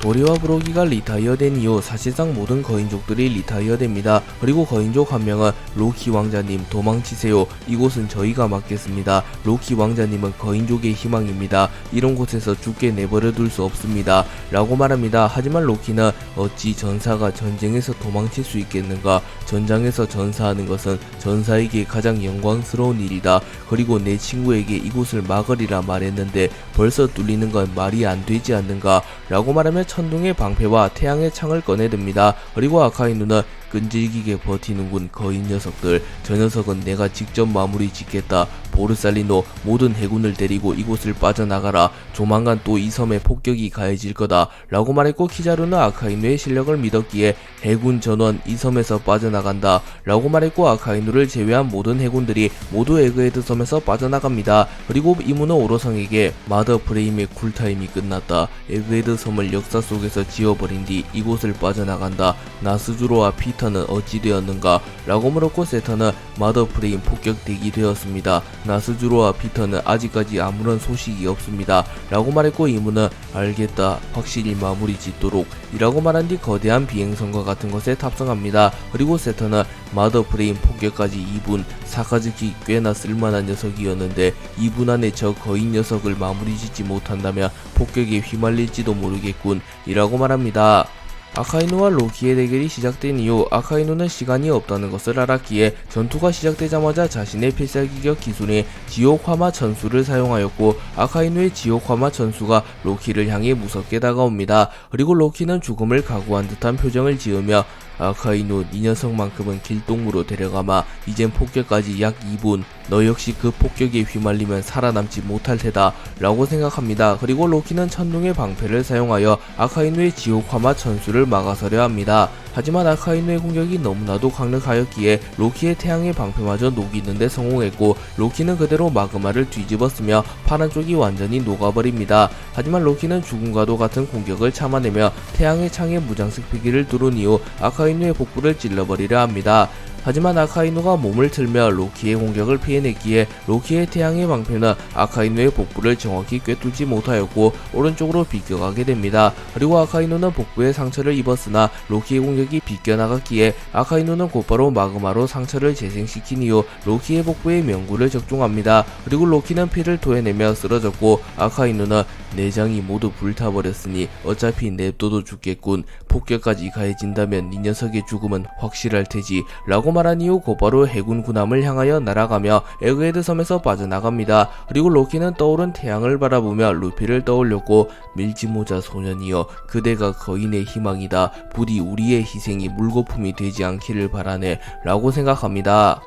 도리와 브로기가 리타이어된 이후 사실상 모든 거인족들이 리타이어됩니다. 그리고 거인족 한 명은 로키 왕자님 도망치세요. 이곳은 저희가 맡겠습니다. 로키 왕자님은 거인족의 희망입니다. 이런 곳에서 죽게 내버려 둘 수 없습니다. 라고 말합니다. 하지만 로키는 어찌 전사가 전쟁에서 도망칠 수 있겠는가. 전장에서 전사하는 것은 전사에게 가장 영광스러운 일이다. 그리고 내 친구에게 이곳을 막으리라 말했는데 벌써 뚫리는 건 말이 안 되지 않는가. 라고 말하며 천둥의 방패와 태양의 창을 꺼내듭니다. 그리고 아카이누는 끈질기게 버티는군 거인 녀석들. 저 녀석은 내가 직접 마무리 짓겠다. 보르살리노 모든 해군을 데리고 이곳을 빠져나가라. 조만간 또 이 섬에 폭격이 가해질 거다. 라고 말했고 키자루는 아카이누의 실력을 믿었기에 해군 전원 이 섬에서 빠져나간다. 라고 말했고 아카이누를 제외한 모든 해군들이 모두 에그헤드 섬에서 빠져나갑니다. 그리고 이무는 오로성에게 마더 프레임의 쿨타임이 끝났다. 에그헤드 섬을 역사 속에서 지워버린 뒤 이곳을 빠져나간다. 나스주로와 피터는 어찌 되었는가? 라고 물었고 세터는 마더 프레임 폭격되기 되었습니다. 나스주로와 피터는 아직까지 아무런 소식이 없습니다. 라고 말했고 이무는 알겠다. 확실히 마무리 짓도록 이라고 말한 뒤 거대한 비행선과 같은 것에 탑승합니다. 그리고 세터는 마더 프레임 폭격까지 2분, 사카즈키 꽤나 쓸만한 녀석이었는데 2분 안에 저 거인 녀석을 마무리 짓지 못한다면 폭격에 휘말릴지도 모르겠군 이라고 말합니다. 아카이누와 로키의 대결이 시작된 이후 아카이누는 시간이 없다는 것을 알았기에 전투가 시작되자마자 자신의 필살기격 기술인 지옥화마 천수를 사용하였고 아카이누의 지옥화마 천수가 로키를 향해 무섭게 다가옵니다. 그리고 로키는 죽음을 각오한 듯한 표정을 지으며 아카이누 이 녀석만큼은 길동무로 데려가마 이젠 폭격까지 약 2분 너 역시 그 폭격에 휘말리면 살아남지 못할 테다 라고 생각합니다. 그리고 로키는 천둥의 방패를 사용하여 아카이누의 지옥화마 천수를 막아서려 합니다. 하지만 아카이누의 공격이 너무나도 강력하였기에 로키의 태양의 방패마저 녹이는데 성공했고 로키는 그대로 마그마를 뒤집었으며 파란 쪽이 완전히 녹아버립니다. 하지만 로키는 죽음과도 같은 공격을 참아내며 태양의 창에 무장색 피기를 뚫은 이후 아카이누의 복부를 찔러버리려 합니다. 하지만 아카이누가 몸을 틀며 로키의 공격을 피해냈기에 로키의 태양의 방패는 아카이누의 복부를 정확히 꿰뚫지 못하였고 오른쪽으로 비껴가게 됩니다. 그리고 아카이누는 복부에 상처를 입었으나 로키의 공격이 비껴나갔기에 아카이누는 곧바로 마그마로 상처를 재생시킨 이후 로키의 복부에 명구를 적중합니다. 그리고 로키는 피를 토해내며 쓰러졌고 아카이누는 내장이 모두 불타버렸으니 어차피 냅둬도 죽겠군. 폭격까지 가해진다면 이 녀석의 죽음은 확실할 테지 라고 말한 이후 곧바로 해군 군함을 향하여 날아가며 에그헤드 섬에서 빠져나갑니다. 그리고 로키는 떠오른 태양을 바라보며 루피를 떠올렸고 밀짚모자 소년이여 그대가 거인의 희망이다. 부디 우리의 희생이 물거품이 되지 않기를 바라네 라고 생각합니다.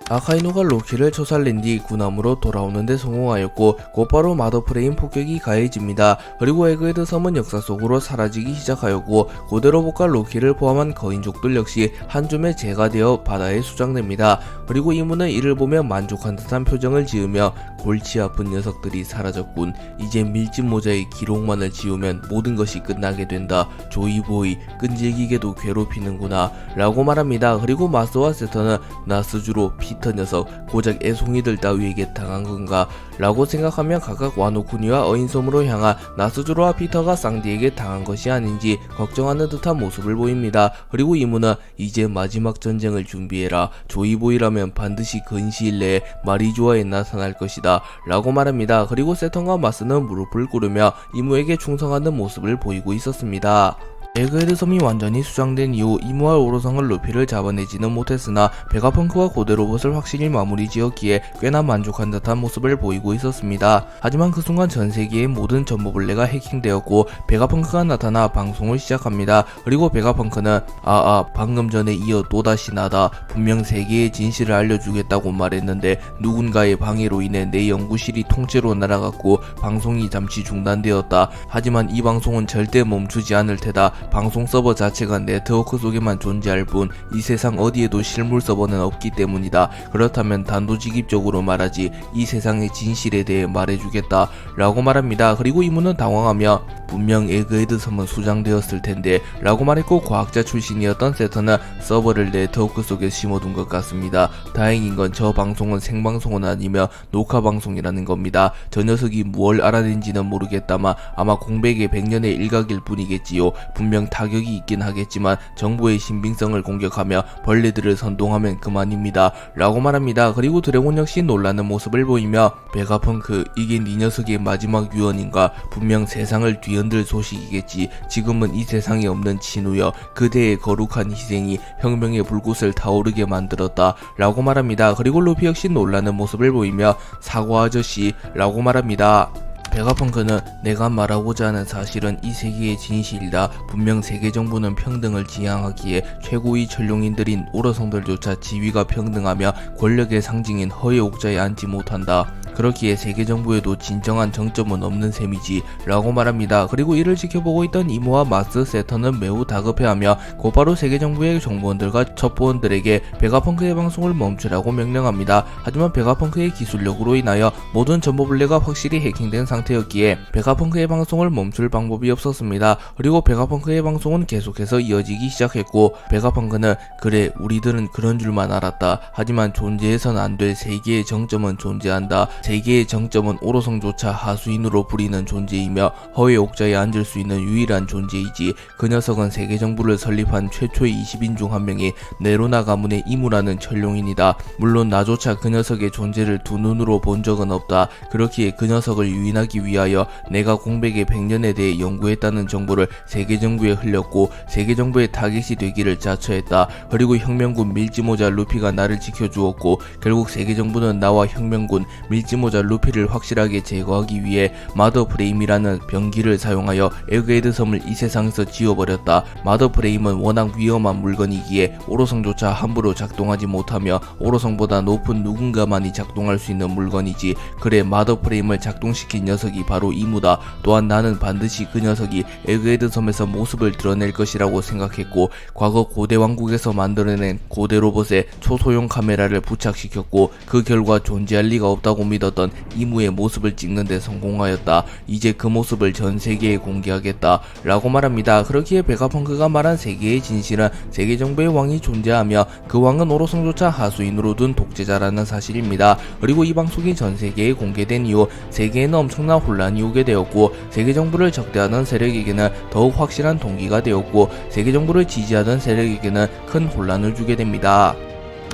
아카이누가 로키를 초살낸 뒤 군함으로 돌아오는데 성공하였고 곧바로 마더프레임 폭격이 가해집니다. 그리고 에그헤드 섬은 역사 속으로 사라지기 시작하였고 고대로봇과 로키를 포함한 거인족들 역시 한 줌의 재가 되어 바다에 수장됩니다. 그리고 이문은 이를 보며 만족한 듯한 표정을 지으며 골치 아픈 녀석들이 사라졌군. 이제 밀짚모자의 기록만을 지우면 모든 것이 끝나게 된다. 조이보이 끈질기게도 괴롭히는구나 라고 말합니다. 그리고 마스와 세터는 나스주로 피터 녀석 고작 애송이들 따위에게 당한 건가 라고 생각하며 각각 와노쿠니와 어인섬으로 향한 나스주로와 피터가 쌍디에게 당한 것이 아닌지 걱정하는 듯한 모습을 보입니다. 그리고 이문은 이제 마지막 전쟁을 준비해라. 조이보이라면 반드시 근시일 내에 마리조아에 나타날 것이다 라고 말합니다. 그리고 세턴과 마스는 무릎을 꿇으며 이무에게 충성하는 모습을 보이고 있었습니다. 에그헤드 섬이 완전히 수장된 이후 이무와 오로성은 루피를 잡아내지는 못했으나 베가펑크와 고대로봇을 확실히 마무리 지었기에 꽤나 만족한 듯한 모습을 보이고 있었습니다. 하지만 그 순간 전세계의 모든 전모블레가 해킹되었고 베가펑크가 나타나 방송을 시작합니다. 그리고 베가펑크는 방금 전에 이어 또다시 나다. 분명 세계의 진실을 알려주겠다고 말했는데 누군가의 방해로 인해 내 연구실이 통째로 날아갔고 방송이 잠시 중단되었다. 하지만 이 방송은 절대 멈추지 않을 테다. 방송 서버 자체가 네트워크 속에만 존재할 뿐 이 세상 어디에도 실물 서버는 없기 때문이다. 그렇다면 단도직입적으로 말하지 이 세상의 진실에 대해 말해주겠다 라고 말합니다. 그리고 이문은 당황하며 분명 에그헤드 섬은 수장되었을 텐데 라고 말했고 과학자 출신이었던 세터는 서버를 네트워크 속에 심어둔 것 같습니다. 다행인 건 저 방송은 생방송은 아니며 녹화방송이라는 겁니다. 저 녀석이 무얼 알아낸지는 모르겠다만 아마 공백의 100년의 일각일 뿐이겠지요. 분명 타격이 있긴 하겠지만 정부의 신빙성을 공격하며 벌레들을 선동하면 그만입니다 라고 말합니다. 그리고 드래곤 역시 놀라는 모습을 보이며 베가펑크 이게 네 녀석의 마지막 유언인가? 분명 세상을 뒤흔들 소식이겠지. 지금은 이 세상에 없는 진우여 그대의 거룩한 희생이 혁명의 불꽃을 타오르게 만들었다 라고 말합니다. 그리고 루피 역시 놀라는 모습을 보이며 사과 아저씨 라고 말합니다. 베가펑크는 내가 말하고자 하는 사실은 이 세계의 진실이다. 분명 세계 정부는 평등을 지향하기에 최고의 전룡인들인 오러성들조차 지위가 평등하며 권력의 상징인 허의 옥자에 앉지 못한다. 그렇기에 세계 정부에도 진정한 정점은 없는 셈이지 라고 말합니다. 그리고 이를 지켜보고 있던 이모와 마스, 세터는 매우 다급해하며 곧바로 세계 정부의 정보원들과 첩보원들에게 베가펑크의 방송을 멈추라고 명령합니다. 하지만 베가펑크의 기술력으로 인하여 모든 정보블레가 확실히 해킹된 상태였기에 베가펑크의 방송을 멈출 방법이 없었습니다. 그리고 베가펑크의 방송은 계속해서 이어지기 시작했고 베가펑크는 그래 우리들은 그런 줄만 알았다. 하지만 존재해선 안 될 세계의 정점은 존재한다. 세계의 정점은 오로성조차 하수인으로 불리는 존재이며 허의 옥자에 앉을 수 있는 유일한 존재이지 그 녀석은 세계 정부를 설립한 최초의 20인 중 한 명이 네로나 가문의 이무라는 천룡인이다. 물론 나조차 그 녀석의 존재를 두 눈으로 본 적은 없다. 그렇기에 그 녀석을 유인하기 위하여 내가 공백의 100년에 대해 연구했다는 정보를 세계 정부에 흘렸고 세계 정부의 타깃이 되기를 자처했다. 그리고 혁명군 밀지모자 루피가 나를 지켜주었고 결국 세계 정부는 나와 혁명군 밀지모자 루피를 확실하게 제거하기 위해 마더프레임이라는 병기를 사용하여 에그헤드 섬을 이 세상에서 지워버렸다. 마더프레임은 워낙 위험한 물건이기에 오로성조차 함부로 작동하지 못하며 오로성보다 높은 누군가만이 작동할 수 있는 물건이지. 그래 마더프레임을 작동시킨 녀석이 바로 이무다. 또한 나는 반드시 그 녀석이 에그헤드 섬에서 모습을 드러낼 것이라고 생각했고 과거 고대 왕국에서 만들어낸 고대 로봇에 초소형 카메라를 부착시켰고 그 결과 존재할 리가 없다고 믿었던 이무의 모습을 찍는 데 성공하였다. 이제 그 모습을 전 세계에 공개하겠다 라고 말합니다. 그렇기에 베가펑크가 말한 세계의 진실은 세계 정부의 왕이 존재하며 그 왕은 오로성조차 하수인으로 둔 독재자라는 사실입니다. 그리고 이 방송이 전 세계에 공개된 이후 세계에는 엄청난 혼란이 오게 되었고 세계 정부를 적대하던 세력에게는 더욱 확실한 동기가 되었고 세계 정부를 지지하던 세력에게는 큰 혼란을 주게 됩니다.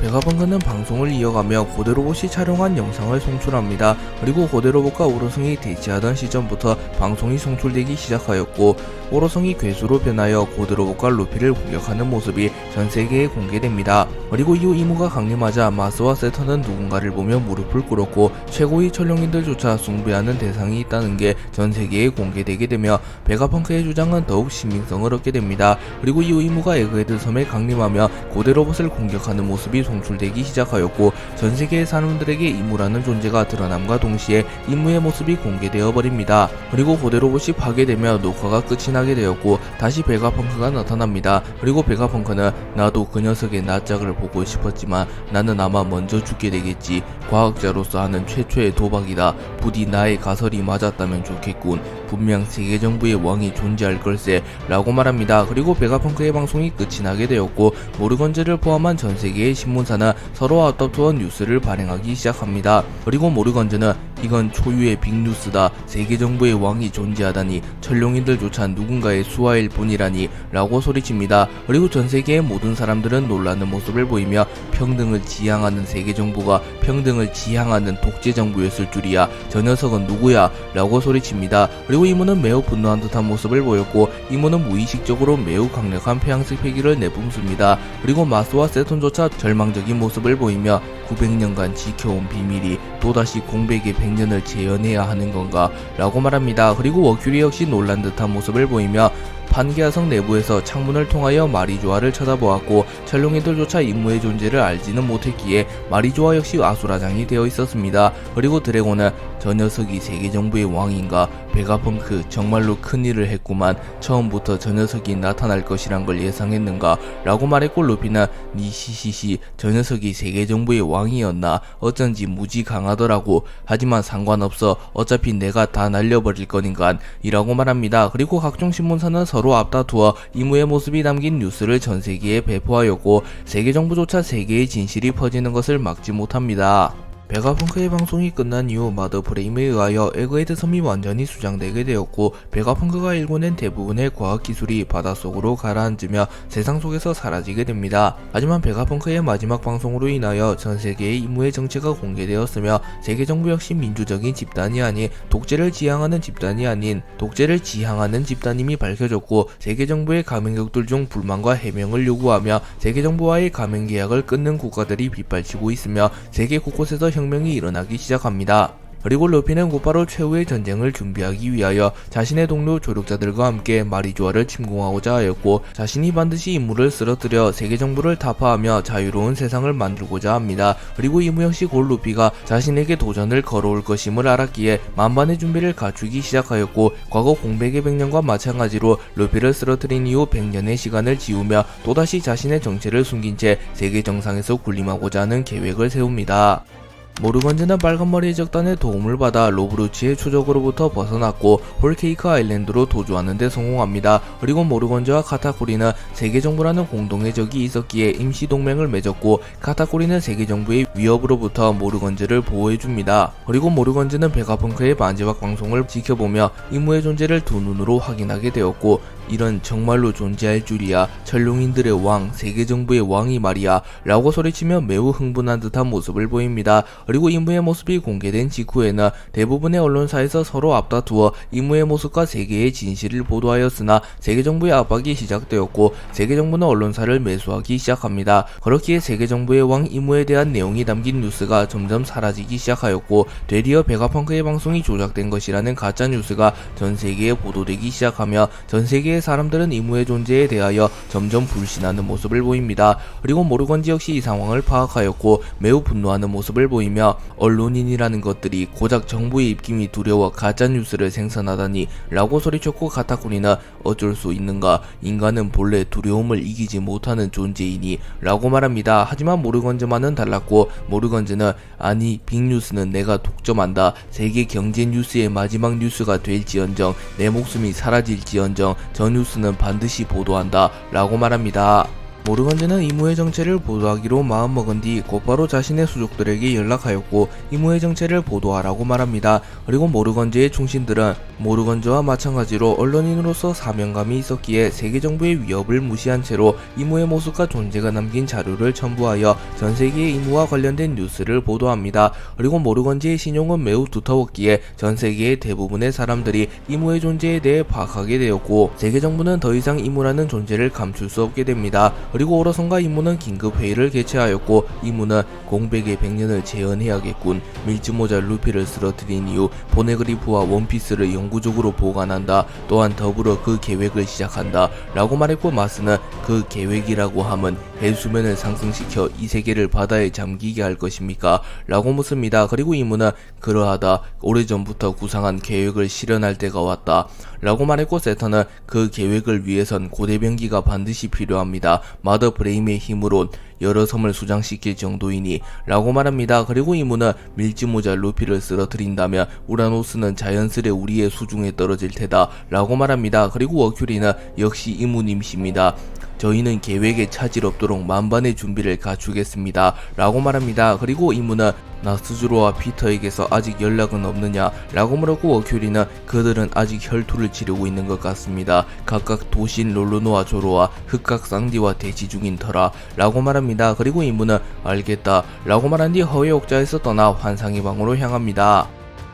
베가펑크는 방송을 이어가며 고대 로봇이 촬영한 영상을 송출합니다. 그리고 고대 로봇과 오로성이 대치하던 시점부터 방송이 송출되기 시작하였고 오로성이 괴수로 변하여 고대 로봇과 루피를 공격하는 모습이 전 세계에 공개됩니다. 그리고 이후 이무가 강림하자 마스와 세턴은 누군가를 보며 무릎을 꿇었고 최고의 천룡인들조차 숭배하는 대상이 있다는 게 전 세계에 공개되게 되며 베가펑크의 주장은 더욱 신빙성을 얻게 됩니다. 그리고 이후 이무가 에그헤드 섬에 강림하며 고대 로봇을 공격하는 모습이 송출되기 시작하였고 전 세계의 사람들에게 이무라는 존재가 드러남과 동시에 이무의 모습이 공개되어 버립니다. 그리고 고대 로봇이 파괴되며 녹화가 끝이 나게 되었고 다시 베가펑크가 나타납니다. 그리고 베가펑크는 나도 그 녀석의 낯짝을 보고 싶었지만 나는 아마 먼저 죽게 되겠지. 과학자로서 하는 최초의 도박이다. 부디 나의 가설이 맞았다면 좋겠군. 분명 세계 정부의 왕이 존재할 걸세 라고 말합니다. 그리고 베가펑크의 방송이 끝이 나게 되었고 모르건즈를 포함한 전 세계의 신문사는 서로 앞다투어 뉴스를 발행하기 시작합니다. 그리고 모르건즈는 이건 초유의 빅뉴스다. 세계 정부의 왕이 존재하다니 천룡인들조차 누군가의 수하일 뿐이라니 라고 소리칩니다. 그리고 전 세계의 모든 사람들은 놀라는 모습을 보이며 평등을 지향하는 세계 정부가 평등을 지향하는 독재 정부였을 줄이야. 저 녀석은 누구야? 라고 소리칩니다. 그리고 이무는 매우 분노한 듯한 모습을 보였고 이무는 무의식적으로 매우 강력한 폐양식 패기를 내뿜습니다. 그리고 마스와 세톤조차 절망적인 모습을 보이며 900년간 지켜온 비밀이 또다시 공백의 100년을 재현해야 하는 건가? 라고 말합니다. 그리고 워큐리 역시 놀란 듯한 모습을 보이며 판게아성 내부에서 창문을 통하여 마리조아를 쳐다보았고 천룡이들조차 임무의 존재를 알지는 못했기에 마리조아 역시 아수라장이 되어 있었습니다. 그리고 드래곤은 저 녀석이 세계 정부의 왕인가? 베가펑크 정말로 큰일을 했구만. 처음부터 저 녀석이 나타날 것이란 걸 예상했는가? 라고 말했고 루피는 니시시시 저 녀석이 세계 정부의 왕이었나? 어쩐지 무지 강하더라고. 하지만 상관없어. 어차피 내가 다 날려버릴 거니깐 이라고 말합니다. 그리고 각종 신문사는 서로 앞다투어 이무의 모습이 담긴 뉴스를 전 세계에 배포하였고 세계 정부조차 세계의 진실이 퍼지는 것을 막지 못합니다. 베가펑크의 방송이 끝난 이후 마더프레임에 의하여 에그헤드 섬이 완전히 수장되게 되었고 베가펑크가 일궈낸 대부분의 과학기술이 바닷속으로 가라앉으며 세상 속에서 사라지게 됩니다. 하지만 베가펑크의 마지막 방송으로 인하여 전 세계의 임무의 정체가 공개되었으며 세계 정부 역시 민주적인 집단이 아닌 독재를 지향하는 집단이 아닌 독재를 지향하는 집단임이 밝혀졌고 세계 정부의 가맹국들 중 불만과 해명을 요구하며 세계 정부와의 가맹 계약을 끊는 국가들이 빗발치고 있으며 세계 곳곳에서 혁명이 일어나기 시작합니다. 그리고 루피는 곧바로 최후의 전쟁을 준비하기 위하여 자신의 동료 조력자들과 함께 마리조아를 침공하고자 하였고 자신이 반드시 임무를 쓰러뜨려 세계 정부를 타파하며 자유로운 세상을 만들고자 합니다. 그리고 이무 역시 곧 루피가 자신에게 도전을 걸어올 것임을 알았기에 만반의 준비를 갖추기 시작하였고 과거 공백의 100년과 마찬가지로 루피를 쓰러뜨린 이후 100년의 시간을 지우며 또다시 자신의 정체를 숨긴 채 세계 정상에서 군림하고자 하는 계획을 세웁니다. 모르건즈는 빨간머리 적단의 도움을 받아 로브루치의 추적으로부터 벗어났고 홀케이크 아일랜드로 도주하는 데 성공합니다. 그리고 모르건즈와 카타쿠리는 세계정부라는 공동의 적이 있었기에 임시동맹을 맺었고 카타쿠리는 세계정부의 위협으로부터 모르건즈를 보호해줍니다. 그리고 모르건즈는 베가펑크의 마지막 방송을 지켜보며 임무의 존재를 두 눈으로 확인하게 되었고 이런 정말로 존재할 줄이야, 천룡인들의 왕, 세계정부의 왕이 말이야 라고 소리치며 매우 흥분한 듯한 모습을 보입니다. 그리고 임무의 모습이 공개된 직후에는 대부분의 언론사에서 서로 앞다투어 임무의 모습과 세계의 진실을 보도하였으나 세계정부의 압박이 시작되었고 세계정부는 언론사를 매수하기 시작합니다. 그렇기에 세계정부의 왕 임무에 대한 내용이 담긴 뉴스가 점점 사라지기 시작하였고 되리어 베가펑크의 방송이 조작된 것이라는 가짜 뉴스가 전 세계에 보도되기 시작하며 전 세계의 사람들은 임무의 존재에 대하여 점점 불신하는 모습을 보입니다. 그리고 모르건즈 역시 이 상황을 파악하였고 매우 분노하는 모습을 보이며 언론인이라는 것들이 고작 정부의 입김이 두려워 가짜 뉴스를 생산하다니 라고 소리쳤고 카타쿠리는 어쩔 수 있는가, 인간은 본래 두려움을 이기지 못하는 존재이니 라고 말합니다. 하지만 모르건즈만은 달랐고 모르건즈는 아니 빅뉴스는 내가 독점한다, 세계 경제 뉴스의 마지막 뉴스가 될지언정 내 목숨이 사라질지언정 저 뉴스는 반드시 보도한다 라고 말합니다. 모르건즈는 임무의 정체를 보도하기로 마음먹은 뒤 곧바로 자신의 수족들에게 연락하였고 임무의 정체를 보도하라고 말합니다. 그리고 모르건즈의 충신들은 모르건즈와 마찬가지로 언론인으로서 사명감이 있었기에 세계정부의 위협을 무시한 채로 임무의 모습과 존재가 남긴 자료를 첨부하여 전세계의 임무와 관련된 뉴스를 보도합니다. 그리고 모르건즈의 신용은 매우 두터웠기에 전세계의 대부분의 사람들이 임무의 존재에 대해 파악하게 되었고 세계정부는 더 이상 임무라는 존재를 감출 수 없게 됩니다. 그리고 오로선과 임무는 긴급회의를 개최하였고 임무는 공백의 100년을 재현해야겠군, 밀짚모자 루피를 쓰러뜨린 이후 포네그리프와 원피스를 영구적으로 보관한다, 또한 더불어 그 계획을 시작한다 라고 말했고 마스는 그 계획이라고 함은 해수면을 상승시켜 이 세계를 바다에 잠기게 할 것입니까? 라고 묻습니다. 그리고 임무는 그러하다, 오래전부터 구상한 계획을 실현할 때가 왔다 라고 말했고 세턴은 그 계획을 위해선 고대병기가 반드시 필요합니다. 마더 브레임의 힘으론 여러 섬을 수장시킬 정도이니 라고 말합니다. 그리고 임무는 밀짚모자 루피를 쓰러뜨린다면 우라노스는 자연스레 우리의 수중에 떨어질 테다 라고 말합니다. 그리고 워큐리는 역시 임무님이십니다. 저희는 계획에 차질 없도록 만반의 준비를 갖추겠습니다 라고 말합니다. 그리고 임무는 나스주로와 피터에게서 아직 연락은 없느냐 라고 물었고 워큐리는 그들은 아직 혈투를 치르고 있는 것 같습니다. 각각 도신 롤로노와 조로와 흑각 쌍디와 대치 중인 터라 라고 말합니다. 그리고 임무는 알겠다 라고 말한 뒤 허의 옥자에서 떠나 환상의 방으로 향합니다.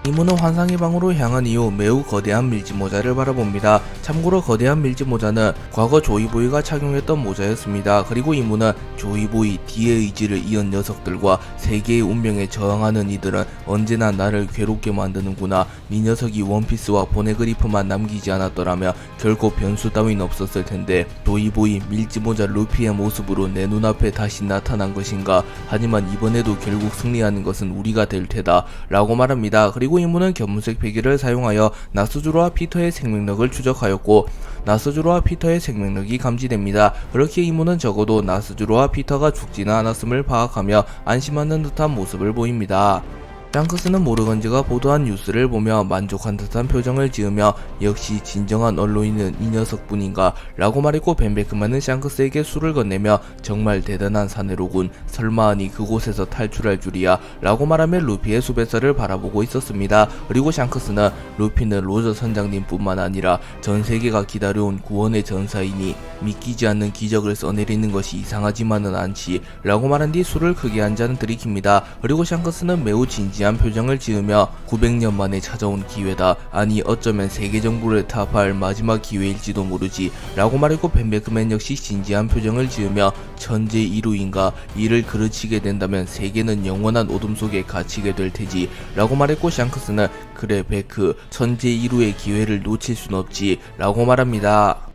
임무는 환상의 방으로 향한 이후 매우 거대한 밀짚모자를 바라봅니다. 참고로 거대한 밀짚모자는 과거 조이보이가 착용했던 모자였습니다. 그리고 임무는 조이보이, D의 의지를 이은 녀석들과 세계의 운명에 저항하는 이들은 언제나 나를 괴롭게 만드는구나. 이 녀석이 원피스와 보네그리프만 남기지 않았더라면 결코 변수 따윈 없었을 텐데 조이보이, 밀짚모자 루피의 모습으로 내 눈앞에 다시 나타난 것인가. 하지만 이번에도 결국 승리하는 것은 우리가 될 테다 라고 말합니다. 그리고 임무는 견문색 베개를 사용하여 나스주로와 피터의 생명력을 추적하였고 나스주로와 피터의 생명력이 감지됩니다. 그렇게 임무는 적어도 나스주로와 피터가 죽지는 않았음을 파악하며 안심하는 듯한 모습을 보입니다. 샹크스는 모르건즈가 보도한 뉴스를 보며 만족한 듯한 표정을 지으며 역시 진정한 언론인은 이 녀석뿐인가 라고 말했고 벤베크만은 샹크스에게 술을 건네며 정말 대단한 사내로군, 설마하니 그곳에서 탈출할 줄이야 라고 말하며 루피의 수배사를 바라보고 있었습니다. 그리고 샹크스는 루피는 로저 선장님 뿐만 아니라 전 세계가 기다려온 구원의 전사이니 믿기지 않는 기적을 써내리는 것이 이상하지만은 않지 라고 말한 뒤 술을 크게 한 잔 들이킵니다. 그리고 샹크스는 매우 진지한 표정을 지으며 900년 만에 찾아온 기회다, 아니 어쩌면 세계 정부를 타파할 마지막 기회일지도 모르지 라고 말했고 벤베크맨 역시 진지한 표정을 지으며 천재 이루인가, 이를 그르치게 된다면 세계는 영원한 어둠 속에 갇히게 될 테지 라고 말했고 샹크스는 그래 베크, 천재 이루의 기회를 놓칠 순 없지 라고 말합니다.